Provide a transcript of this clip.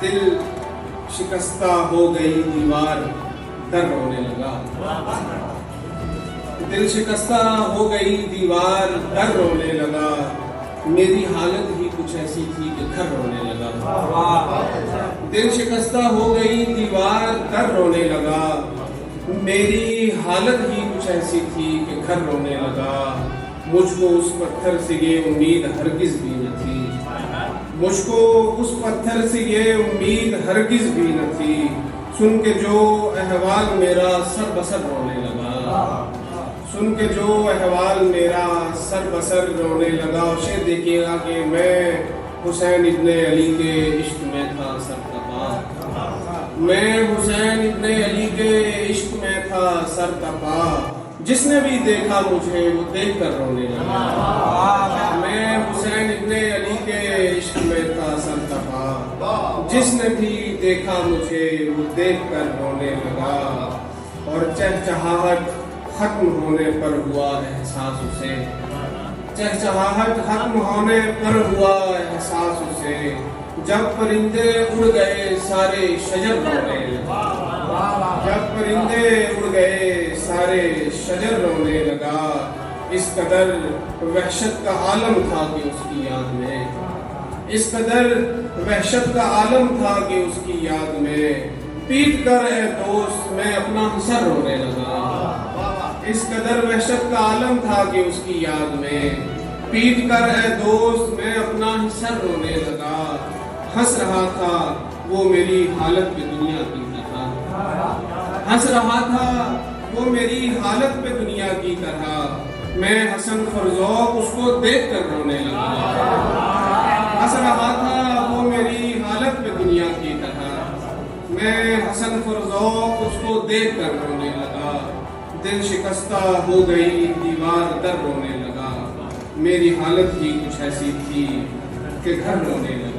دل شکستہ ہو گئی دیوار در رونے لگا، دل شکستہ ہو گئی دیوار در رونے لگا، میری حالت ہی کچھ ایسی تھی کہ گھر رونے لگا، دل شکستہ ہو گئی دیوار در رونے لگا، میری حالت ہی کچھ ایسی تھی کہ گھر رونے لگا، مجھ کو اس پتھر سے یہ امید ہرگز بھی نہ تھی، مجھ کو اس پتھر سے یہ امید ہرگز بھی نہ تھی، سن کے جو احوال میرا سر بسر رونے لگا، سن کے جو احوال میرا سر بسر رونے لگا۔ اور شعر دیکھیے گا کہ میں حسین ابن علی کے عشق میں تھا سرتپا، میں حسین ابن علی کے عشق میں تھا سرتپا، جس نے بھی دیکھا مجھے وہ دیکھ کر رونے لگا، میں حسین ابن علی کے عشق میں تھا سرتپا، جس نے بھی دیکھا مجھے وہ دیکھ کر رونے لگا، اور چہچہاہٹ ختم ہونے پر ہوا احساس اسے، چہچہاہٹ ختم ہونے پر ہوا احساس اسے، جب پرندے اڑ گئے سارے شجر رونے لگا، جب پرندے اڑ گئے سارے شجر رونے لگا، اس قدر وحشت کا عالم تھا کہ اس کی یاد میں، اس قدر وحشت کا عالم تھا کہ اس کی یاد میں، پیٹ کر اے دوست میں اپنا سر رونے لگا، اس قدر وحشت کا عالم تھا کہ اس کی یاد میں، پیٹ کر اے دوست میں اپنا سر رونے لگا، ہنس رہا تھا وہ میری حالت پہ دنیا کی طرح، ہنس رہا تھا وہ میری حالت پہ دنیا کی طرح، میں حسن فرزوق اس کو دیکھ کر رونے لگا، ہنس رہا تھا وہ میری حالت پہ دنیا کی طرح، میں حسن فرزوق اس کو دیکھ کر رونے لگا، دل شکستہ ہو گئی دیوار در رونے لگا، میری حالت ہی کچھ ایسی تھی کہ گھر رونے لگا۔